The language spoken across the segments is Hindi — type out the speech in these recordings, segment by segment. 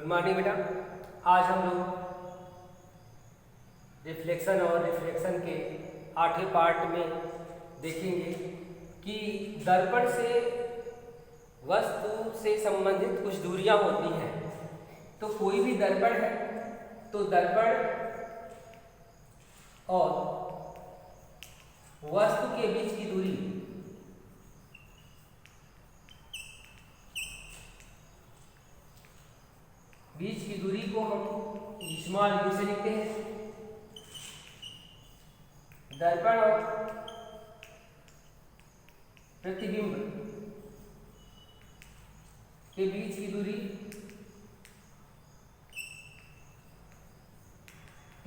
गुड मॉर्निंग बेटा। आज हम लोग रिफ्लेक्शन और रिफ्लेक्शन के 8वें पार्ट में देखेंगे कि दर्पण से वस्तु से संबंधित कुछ दूरियां होती हैं। तो कोई भी दर्पण है तो दर्पण और वस्तु के बीच की दूरी को हम स्मॉल यू से लिखते हैं। दर्पण और प्रतिबिंब के बीच की दूरी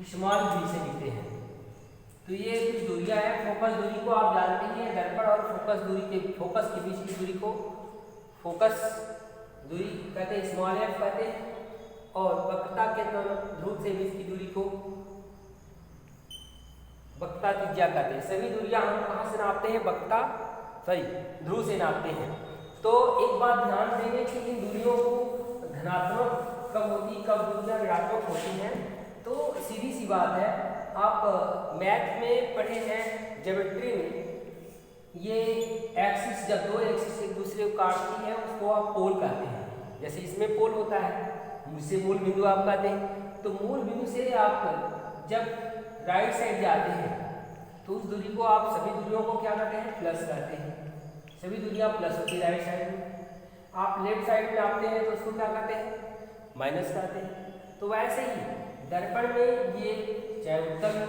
स्मॉल वी से लिखते हैं। तो ये कुछ दूरियां हैं। फोकस दूरी को आप जानते हैं, दर्पण और फोकस के बीच की दूरी को फोकस दूरी कहते हैं, स्मॉल एफ कहते हैं। और वक्रता के ध्रुव से बीच की दूरी को वक्रता त्रिज्या कहते हैं। सभी दूरियां हम कहाँ से नापते हैं? ध्रुव से नापते हैं। तो एक बात ध्यान देंगे कि इन दूरियों को धनात्मक कब होती, कब दूरियां ऋणात्मक होती हैं। तो सीधी सी बात है, आप मैथ में पढ़े हैं, ज्योमेट्री में, ये एक्सिस जब दो एक्सिस एक दूसरे को काटती है उसको आप पोल कहते हैं। जैसे इसमें पोल होता है, जिसे मूल बिंदु आप कहते हैं। तो मूल बिंदु से आप जब राइट साइड जाते हैं तो उस दूरी को आप सभी दूरियों को क्या कहते हैं? प्लस कहते हैं। सभी दूरियां प्लस होती है राइट साइड में। आप लेफ्ट साइड में आते हैं तो उसको क्या कहते हैं? माइनस कहते हैं। तो वैसे ही दर्पण में ये चाहे उत्तल हो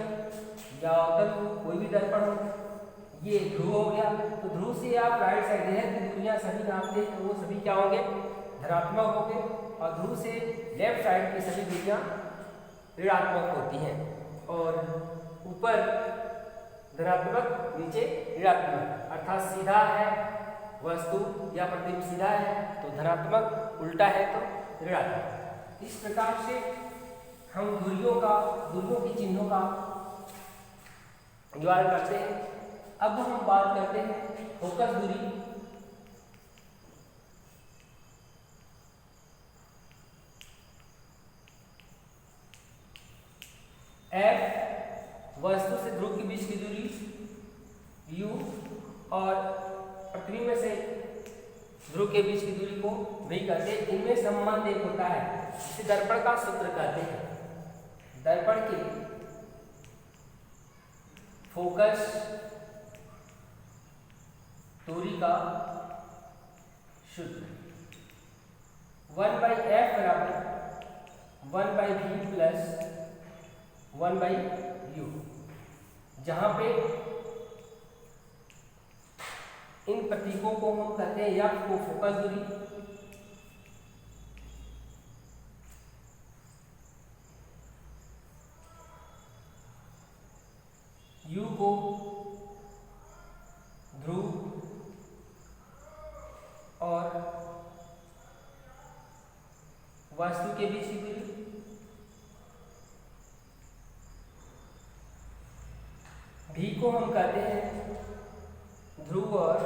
या अवतल हो, कोई भी दर्पण हो, ये ध्रुव हो गया। तो ध्रुव से आप राइट साइड की दूरियां सभी नापते हैं तो वो सभी क्या होंगे? धनात्मक होंगे। और ध्रुव से लेफ्ट साइड की सभी दूरियां ऋणात्मक होती हैं। और ऊपर धनात्मक, नीचे ऋणात्मक, अर्थात सीधा है वस्तु या प्रतिबिंब सीधा है तो धनात्मक, उल्टा है तो ऋणात्मक। इस प्रकार से हम दूरियों के चिन्हों का निवारण करते हैं। अब हम बात करते हैं फोकस दूरी। F वस्तु से ध्रुव के बीच की दूरी U और प्रतिबिंब से ध्रुव के बीच की दूरी को V कहते हैं। इनमें संबंध एक होता है जिसे दर्पण का सूत्र कहते हैं। दर्पण के फोकस दूरी का सूत्र 1/f बराबर 1/v प्लस 1/u, जहां पे इन प्रतीकों को हम कहते हैं या को फोकस दूरी, u को ध्रुव और वस्तु के बीच की दूरी, V को हम कहते हैं ध्रुव और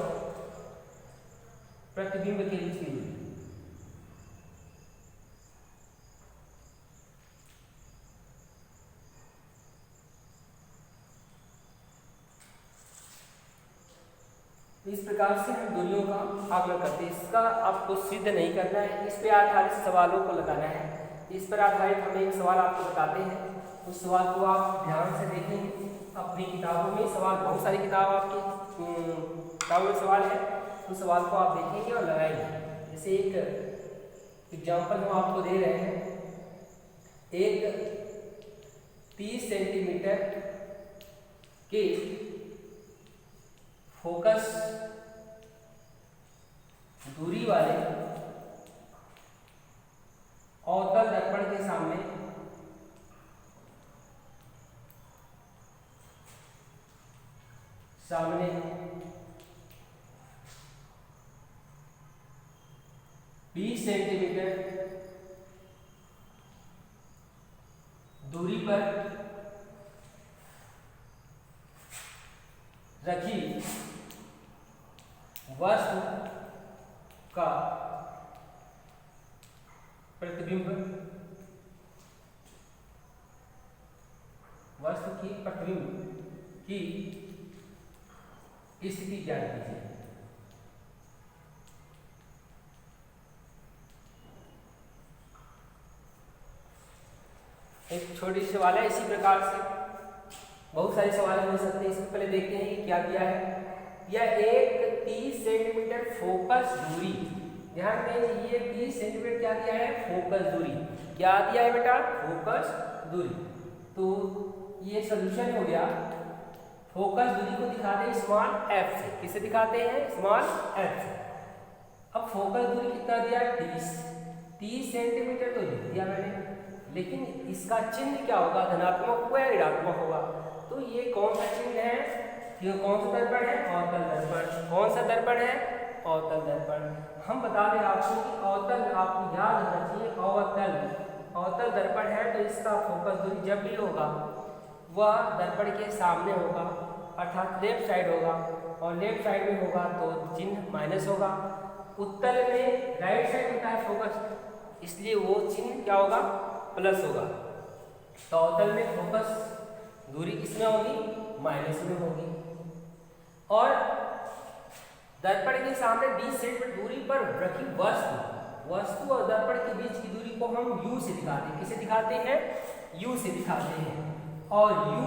प्रतिबिंब के बीच की दूरी। इस प्रकार से हम दूरियों का आकलन करते हैं। इसका आपको सिद्ध नहीं करना है, इस पर आधारित सवालों को लगाना है। इस पर आधारित हम एक सवाल आपको बताते हैं, उस सवाल को आप ध्यान से देखेंगे। अपनी किताबों में सवाल, बहुत सारी किताब आपकी किताबों में सवाल है, उस सवाल को आप देखेंगे और लगाएंगे। जैसे एक एग्जाम्पल हम आपको दे रहे हैं, एक 30 सेंटीमीटर के फोकस दूरी वाले अवतल दर्पण के सामने सामने 20 सेंटीमीटर दूरी पर रखी वस्तु का प्रतिबिंब वस्तु की प्रतिबिंब की स्थिति ज्ञात कीजिए। एक छोटी सी सवाल है, इसी प्रकार से बहुत सारे सवाल हो सकते हैं। इससे पहले देखते हैं कि क्या दिया है। यह एक 30 सेंटीमीटर फोकस दूरी, ध्यान दें ये 30 सेंटीमीटर क्या दिया है, फोकस दूरी। क्या दिया है बेटा, फोकस दूरी। तो ये सोल्यूशन हो गया। फोकस दूरी को दिखाते हैं स्मॉल एफ से। किसे दिखाते हैं, स्मॉल एफ से। अब फोकस दूरी कितना दिया, 30 सेंटीमीटर तो लिख दिया मैंने, लेकिन इसका चिन्ह क्या होगा, धनात्मक होगा या ऋणात्मक होगा। तो ये कौन सा चिन्ह है, ये कौन सा दर्पण है, अवतल दर्पण। कौन सा दर्पण है, अवतल दर्पण। हम बता दें आपको कि अवतल, आपको याद होना चाहिए अवतल दर्पण है तो इसका फोकस दूरी जब भी होगा वह दर्पण के सामने होगा, अर्थात लेफ्ट साइड होगा, और लेफ्ट साइड में होगा तो चिन्ह माइनस होगा। उत्तल में राइट साइड होता है फोकस, इसलिए वो चिन्ह क्या होगा, प्लस होगा। तो अवतल में फोकस दूरी किसमें होगी, माइनस में होगी। और दर्पण के सामने 20 सेंटीमीटर दूरी पर रखी वस्तु और दर्पण के बीच की दूरी को हम u से दिखाते हैं। किसे दिखाते हैं, u से दिखाते हैं। और u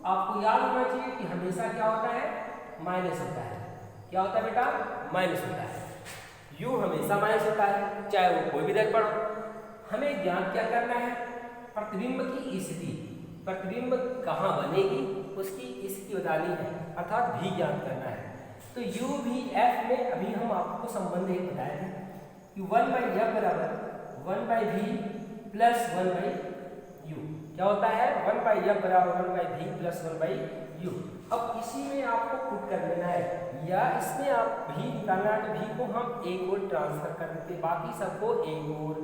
आपको याद होना चाहिए कि हमेशा क्या होता है, माइनस होता है। क्या होता है बेटा, माइनस होता है। u हमेशा माइनस होता है, चाहे वो कोई भी दर्पण हो। हमें ज्ञान क्या करना है, प्रतिबिंब की स्थिति, प्रतिबिंब कहाँ बनेगी उसकी स्थिति बतानी है, अर्थात भी ज्ञात करना है। तो u v f में अभी हम आपको संबंध एक बताए थे कि 1/f बराबर 1/v प्लस 1/u। क्या होता है, 1/f बराबर 1/v प्लस 1/u। अब इसी में आपको पुट कर लेना है, या इसमें आप भी निकालना है तो भी को हम एक ओर ट्रांसफर कर देते, बाकी सबको एक ओर।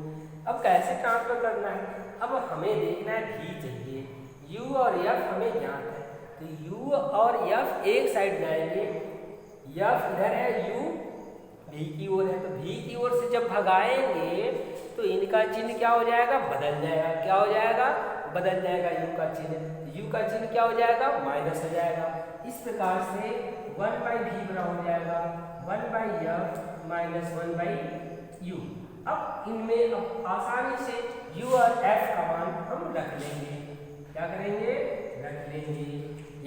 अब कैसे ट्रांसफर करना है, अब हमें देखना है भी चाहिए, u और f हमें ज्ञात है, तो u और f एक साइड जाएंगे, f इधर है, u v की ओर है, तो v की ओर से जब भगाएंगे तो इनका चिन्ह क्या हो जाएगा, बदल जाएगा। क्या हो जाएगा, बदल जाएगा u का चिन्ह। u का चिन्ह क्या हो जाएगा, माइनस हो जाएगा। इस प्रकार से 1/v बराबर हो जाएगा 1/f माइनस 1/u। अब इनमें अब आसानी से u और f का मान हम रख लेंगे। क्या करेंगे, रख लेंगे।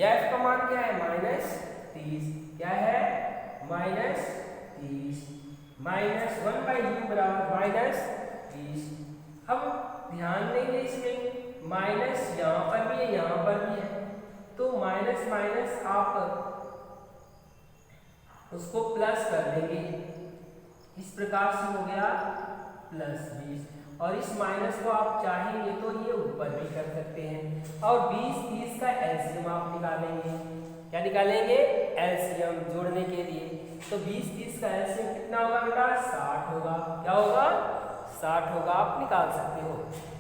यह f का मान क्या है, -30। क्या है, -30 माइनस 1/u बराबर -30। अब ध्यान देंगे इसमें माइनस यहाँ पर भी है, यहाँ पर भी है, तो माइनस माइनस आप उसको प्लस कर देंगे। इस प्रकार से हो गया +20, और इस माइनस को आप चाहेंगे तो ये ऊपर भी कर सकते हैं। और 20-30 का एलसीएम आप निकालेंगे। क्या निकालेंगे, एलसीएम जोड़ने के लिए। तो 20-30 का एलसीएम कितना होगा बेटा, 60 होगा। क्या होगा, 60 होगा, आप निकाल सकते हो।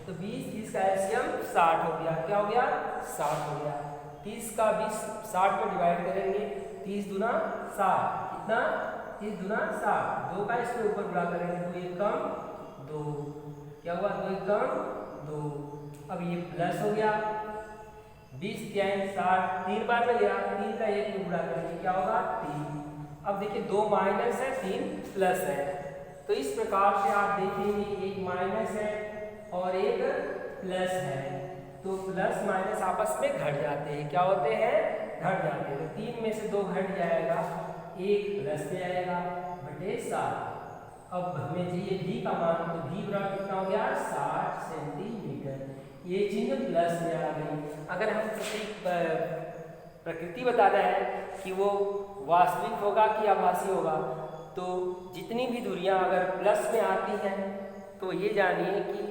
तो 20-30 का एलसीएम 60 हो गया। क्या हो गया, 60 हो गया। 30 का 60 को डिवाइड करेंगे, 30 दूना 60, कितना, 30 दूना 60, 2 का इसके ऊपर गुणा करेंगे, 2 1 कम 2, क्या हुआ, 2 1 कम 2। अब ये प्लस हो गया, 20 3 60, 3 बार में गया, 3 का 1 में गुणा करेंगे, क्या होगा, 3। अब देखिए 2 माइनस है, 3 प्लस है, तो इस प्रकार से आप देखेंगे एक माइनस है और एक प्लस है, तो प्लस माइनस आपस में घट जाते हैं। क्या होते हैं, घट जाते हैं। तो 3 में से 2 घट जाएगा, 1 प्लस में आएगा बटे 7। अब हमें चाहिए v का मान, तो v बराबर कितना हो गया, 60 सेंटीमीटर। ये चिन्ह प्लस में आ गई। अगर हम प्रकृति बताना है कि वो वास्तविक होगा कि आभासी होगा, तो जितनी भी दूरियां अगर प्लस में आती हैं तो ये जानिए कि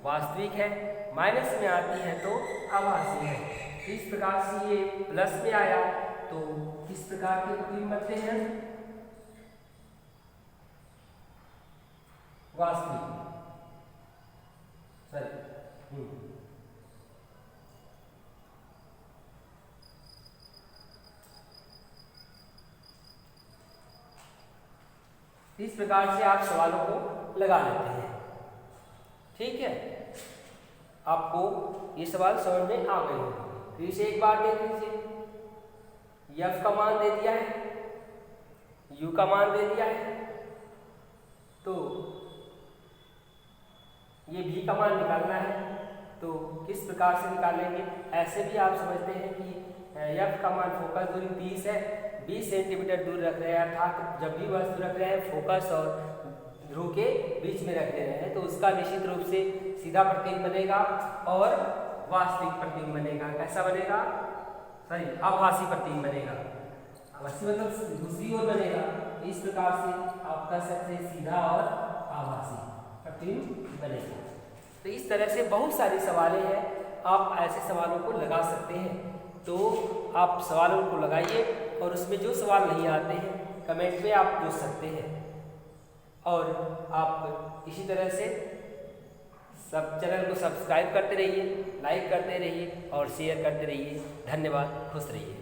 वास्तविक है, माइनस में आती है तो आभासी है। तो इस प्रकार से ये प्लस में आया तो किस प्रकार के प्रतिबिंब बनते हैं, वास्तविक। इस प्रकार से आप सवालों को लगा लेते हैं। ठीक है, आपको ये सवाल समझ में आ गए होंगे। फिर से एक बार देख लीजिए, F का मान दे दिया है, U का मान दे दिया है, तो ये V का मान निकालना है। तो किस प्रकार से निकालेंगे? ऐसे भी आप समझते हैं कि F का मान फोकस दूरी 30 है, 20 सेंटीमीटर दूर रख रहे हैं, अर्थात जब भी वस्तु रख रहे हैं फोकस और ध्रुव के बीच में रख दे रहे हैं, तो उसका निश्चित रूप से सीधा प्रतिबिंब बनेगा और वास्तविक प्रतिबिंब बनेगा। कैसा बनेगा? सॉरी, आभासी प्रतिबिंब बनेगा। आभासी मतलब दूसरी ओर बनेगा। इस प्रकार से आप कह सकते हैं सीधा और आभासी प्रतिबिंब बनेगा। तो इस तरह से बहुत सारी सवालें हैं, आप ऐसे सवालों को लगा सकते हैं। तो आप सवालों को लगाइए और उसमें जो सवाल नहीं आते हैं कमेंट में आप पूछ सकते हैं। और आप इसी तरह से सब चैनल को सब्सक्राइब करते रहिए, लाइक करते रहिए और शेयर करते रहिए। धन्यवाद, खुश रहिए।